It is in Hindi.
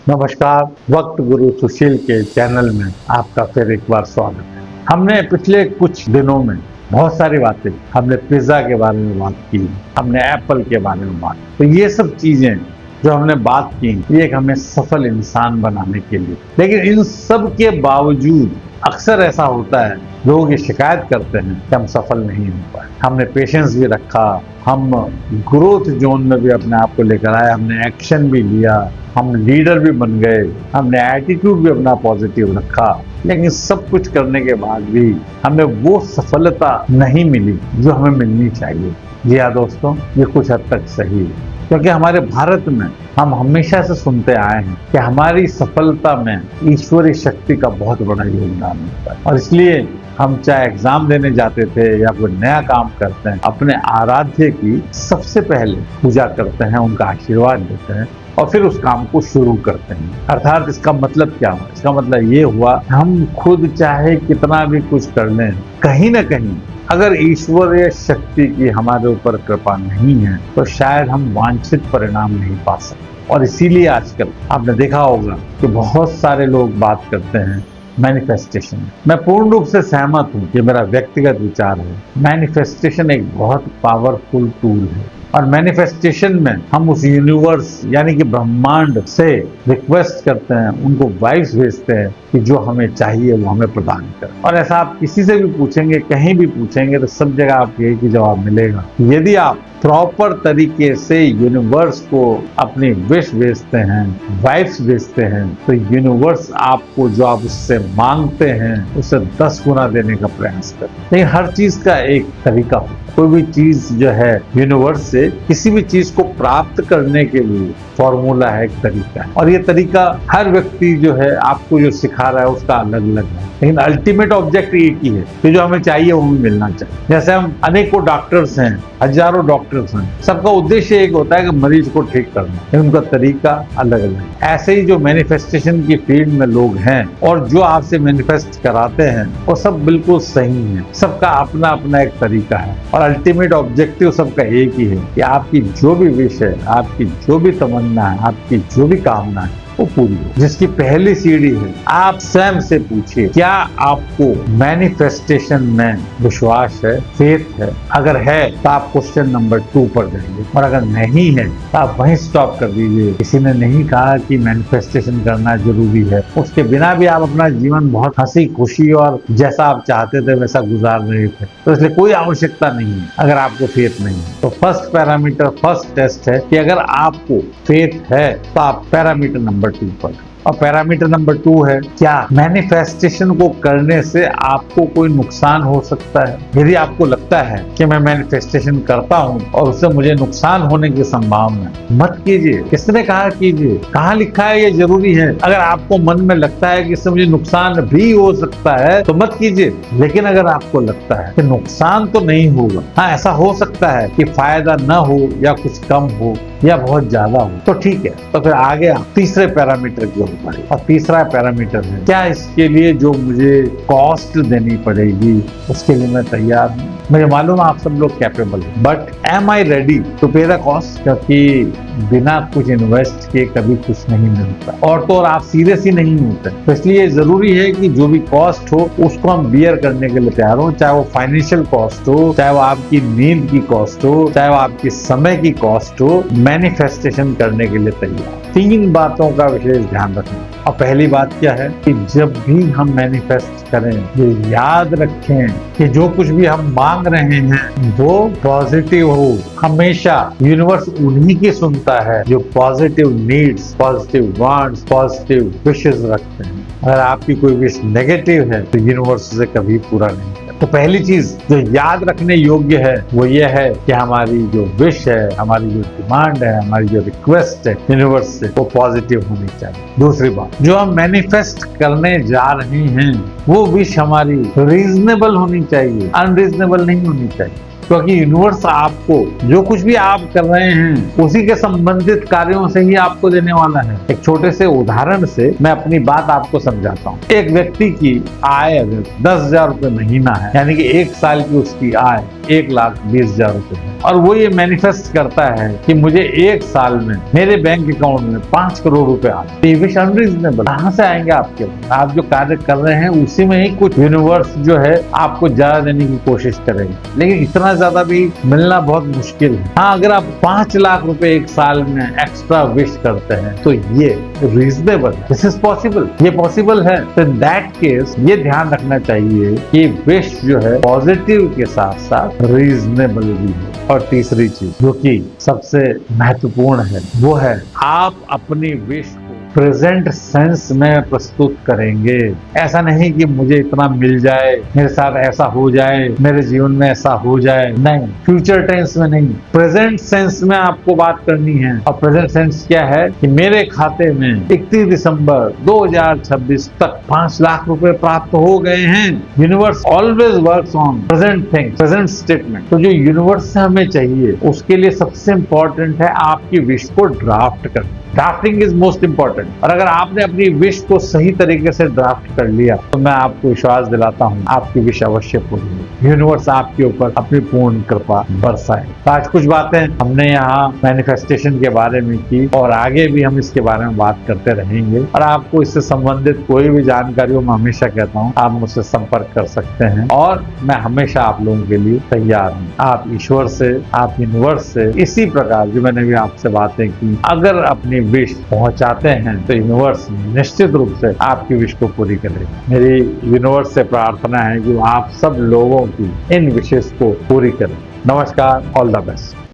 नमस्कार। वक्त गुरु सुशील के चैनल में आपका फिर एक बार स्वागत है। हमने पिछले कुछ दिनों में बहुत सारी बातें, हमने पिज्जा के बारे में बात की, हमने एप्पल के बारे में बात की। तो ये सब चीजें जो हमने बात की, ये हमें सफल इंसान बनाने के लिए। लेकिन इन सब के बावजूद अक्सर ऐसा होता है, लोग ये शिकायत करते हैं कि हम सफल नहीं हो पाए। हमने पेशेंस भी रखा, हम ग्रोथ जोन में भी अपने आप को लेकर आए, हमने एक्शन भी लिया, हम लीडर भी बन गए, हमने एटीट्यूड भी अपना पॉजिटिव रखा। लेकिन सब कुछ करने के बाद भी हमें वो सफलता नहीं मिली जो हमें मिलनी चाहिए। जी हाँ दोस्तों, ये कुछ हद तक सही है, क्योंकि हमारे भारत में हम हमेशा से सुनते आए हैं कि हमारी सफलता में ईश्वरीय शक्ति का बहुत बड़ा योगदान होता है। और इसलिए हम चाहे एग्जाम देने जाते थे या कोई नया काम करते हैं, अपने आराध्य की सबसे पहले पूजा करते हैं, उनका आशीर्वाद देते हैं और फिर उस काम को शुरू करते हैं। अर्थात इसका मतलब क्या हुआ? इसका मतलब ये हुआ, हम खुद चाहे कितना भी कुछ कर लें, कहीं ना कहीं अगर ईश्वरीय शक्ति की हमारे ऊपर कृपा नहीं है तो शायद हम वांछित परिणाम नहीं पा सकते। और इसीलिए आजकल आपने देखा होगा कि बहुत सारे लोग बात करते हैं मैनिफेस्टेशन। मैं पूर्ण रूप से सहमत हूँ, ये मेरा व्यक्तिगत विचार है। मैनिफेस्टेशन एक बहुत पावरफुल टूल है और मैनिफेस्टेशन में हम उस यूनिवर्स यानी कि ब्रह्मांड से रिक्वेस्ट करते हैं, उनको वाइब्स भेजते हैं कि जो हमें चाहिए वो हमें प्रदान करें। और ऐसा आप किसी से भी पूछेंगे, कहीं भी पूछेंगे, तो सब जगह आपको एक ही जवाब मिलेगा। यदि आप प्रॉपर तरीके से यूनिवर्स को अपनी विश भेजते हैं, वाइब्स भेजते हैं, तो यूनिवर्स आपको जो आप उससे मांगते हैं उसे 10 गुना देने का प्रयास करते हैं। लेकिन हर चीज का एक तरीका होता है। कोई भी चीज जो है यूनिवर्स से किसी भी चीज को प्राप्त करने के लिए फॉर्मूला है, एक तरीका है। और ये तरीका हर व्यक्ति जो है आपको जो सिखा रहा है उसका अलग अलग है, लेकिन अल्टीमेट ऑब्जेक्ट एक ही है कि जो हमें चाहिए वो हमें मिलना चाहिए। जैसे हम अनेकों डॉक्टर्स हैं, हजारों डॉक्टर्स हैं, सबका उद्देश्य एक होता है कि मरीज को ठीक करना, लेकिन उनका तरीका अलग अलग है। ऐसे ही जो मैनिफेस्टेशन की फील्ड में लोग हैं और जो आपसे मैनिफेस्ट कराते हैं, वो सब बिल्कुल सही है। सबका अपना अपना एक तरीका है और अल्टीमेट ऑब्जेक्टिव सबका एक ही है कि आपकी जो भी विश है, आपकी जो भी तमन्ना है, आपकी जो भी कामना है, वो पूरी हो। जिसकी पहली सीढ़ी है, आप स्वयं से पूछिए, क्या आपको मैनिफेस्टेशन में विश्वास है, फेथ है? अगर है तो आप क्वेश्चन नंबर 2 पर जाइए, और अगर नहीं है तो आप वहीं स्टॉप कर दीजिए। किसी ने नहीं कहा कि मैनिफेस्टेशन करना जरूरी है, उसके बिना भी आप अपना जीवन बहुत हंसी खुशी और जैसा आप चाहते थे वैसा गुजार रहे थे, तो इसलिए कोई आवश्यकता नहीं है अगर आपको फेथ नहीं है। तो फर्स्ट पैरामीटर, फर्स्ट टेस्ट है कि अगर आपको फेथ है तो आप पैरामीटर नंबर 2 पर। और पैरामीटर नंबर 2 है, क्या मैनिफेस्टेशन को करने से आपको कोई नुकसान हो सकता है? यदि आपको लगता है कि मैं मैनिफेस्टेशन करता हूं और उससे मुझे नुकसान होने की संभावना है, मत कीजिए। किसने कहा कीजिए? कहाँ लिखा है ये जरूरी है? अगर आपको मन में लगता है कि इससे मुझे नुकसान भी हो सकता है तो मत कीजिए। लेकिन अगर आपको लगता है कि नुकसान तो नहीं होगा, हाँ ऐसा हो सकता है कि फायदा न हो या कुछ कम हो या बहुत ज्यादा हो, तो ठीक है, तो फिर आगे आप तीसरे पैरामीटर की ओर बढ़े। और तीसरा पैरामीटर है, क्या इसके लिए जो मुझे कॉस्ट देनी पड़ेगी उसके लिए मैं तैयार हूँ? मुझे मालूम है आप सब लोग कैपेबल हैं, but am I ready to pay the cost? क्योंकि बिना कुछ इन्वेस्ट किए कभी कुछ नहीं मिलता, और तो और आप सीरियस ही नहीं होते। तो इसलिए जरूरी है कि जो भी कॉस्ट हो उसको हम बियर करने के लिए तैयार हो, चाहे वो फाइनेंशियल कॉस्ट हो, चाहे वो आपकी नींद की कॉस्ट हो, चाहे वो आपके समय की कॉस्ट हो। मैनिफेस्टेशन करने के लिए तैयार। 3 बातों का विशेष ध्यान रखना। और पहली बात क्या है कि जब भी हम मैनिफेस्ट करें, ये याद रखें कि जो कुछ भी हम मांग रहे हैं वो पॉजिटिव हो। हमेशा यूनिवर्स उन्हीं की सुनता है जो positive needs, positive wants, positive wishes रखते हैं। अगर आपकी कोई विश नेगेटिव है तो यूनिवर्स उसे कभी पूरा नहीं करता। तो पहली चीज जो याद रखने योग्य है वो ये है कि हमारी जो विश है, हमारी जो डिमांड है, हमारी जो रिक्वेस्ट है यूनिवर्स से, वो पॉजिटिव होनी चाहिए। दूसरी बात, जो हम मैनिफेस्ट करने जा रहे हैं वो विश हमारी रीजनेबल होनी चाहिए, अनरीजनेबल नहीं होनी चाहिए। क्योंकि यूनिवर्स आपको जो कुछ भी आप कर रहे हैं उसी के संबंधित कार्यों से ही आपको देने वाला है। एक छोटे से उदाहरण से मैं अपनी बात आपको समझाता हूँ। एक व्यक्ति की आय अगर 10,000 रुपये महीना है, यानी कि 1 साल की उसकी आय 1,20,000 रुपए और वो ये मैनिफेस्ट करता है कि मुझे 1 साल में मेरे बैंक अकाउंट में 5 करोड़ रुपए आते। ये विश अनरीजनेबल कहाँ से आएंगे आपके? आप जो कार्य कर रहे हैं उसी में ही कुछ यूनिवर्स जो है आपको ज्यादा देने की कोशिश करेगी, लेकिन इतना ज्यादा भी मिलना बहुत मुश्किल है। हाँ, अगर आप 5 लाख रुपए 1 साल में एक्स्ट्रा विश करते हैं तो ये रीजनेबल है, दिस इज पॉसिबल, ये पॉसिबल है। तो इन दैट केस ये ध्यान रखना चाहिए कि विश जो है पॉजिटिव के साथ साथ रीजनेबल भी है। और तीसरी चीज जो कि सबसे महत्वपूर्ण है वो है आप अपनी विश को प्रेजेंट सेंस में प्रस्तुत करेंगे। ऐसा नहीं कि मुझे इतना मिल जाए, मेरे साथ ऐसा हो जाए, मेरे जीवन में ऐसा हो जाए, नहीं, फ्यूचर टेंस में नहीं, प्रेजेंट सेंस में आपको बात करनी है। और प्रेजेंट सेंस क्या है कि मेरे खाते में 31 दिसंबर 2026 तक 5 लाख रुपए प्राप्त हो गए हैं। Universe always works on present thing, present statement. तो जो यूनिवर्स से हमें चाहिए उसके लिए सबसे इंपॉर्टेंट है आपकी विश को ड्राफ्ट करना। Drafting is most important. और अगर आपने अपनी विश को सही तरीके से ड्राफ्ट कर लिया तो मैं आपको विश्वास दिलाता हूं आपकी विश अवश्य पूरी होगी। यूनिवर्स आपके ऊपर अपनी पूर्ण कृपा बरसाए। तो आज कुछ बातें हमने यहाँ मैनिफेस्टेशन के बारे में की और आगे भी हम इसके बारे में बात करते रहेंगे। और आपको इससे संबंधित कोई भी जानकारी हो, मैं हमेशा कहता हूँ आप मुझसे संपर्क कर सकते हैं और मैं हमेशा आप लोगों के लिए तैयार हूँ। आप ईश्वर से, आप यूनिवर्स से इसी प्रकार जो मैंने भी आपसे बातें की, अगर अपनी विश पहुंचाते हैं तो यूनिवर्स निश्चित रूप से आपकी विश को पूरी करेगा। मेरी यूनिवर्स से प्रार्थना है कि आप सब लोगों की इन विशेष को पूरी करें। नमस्कार, ऑल द बेस्ट।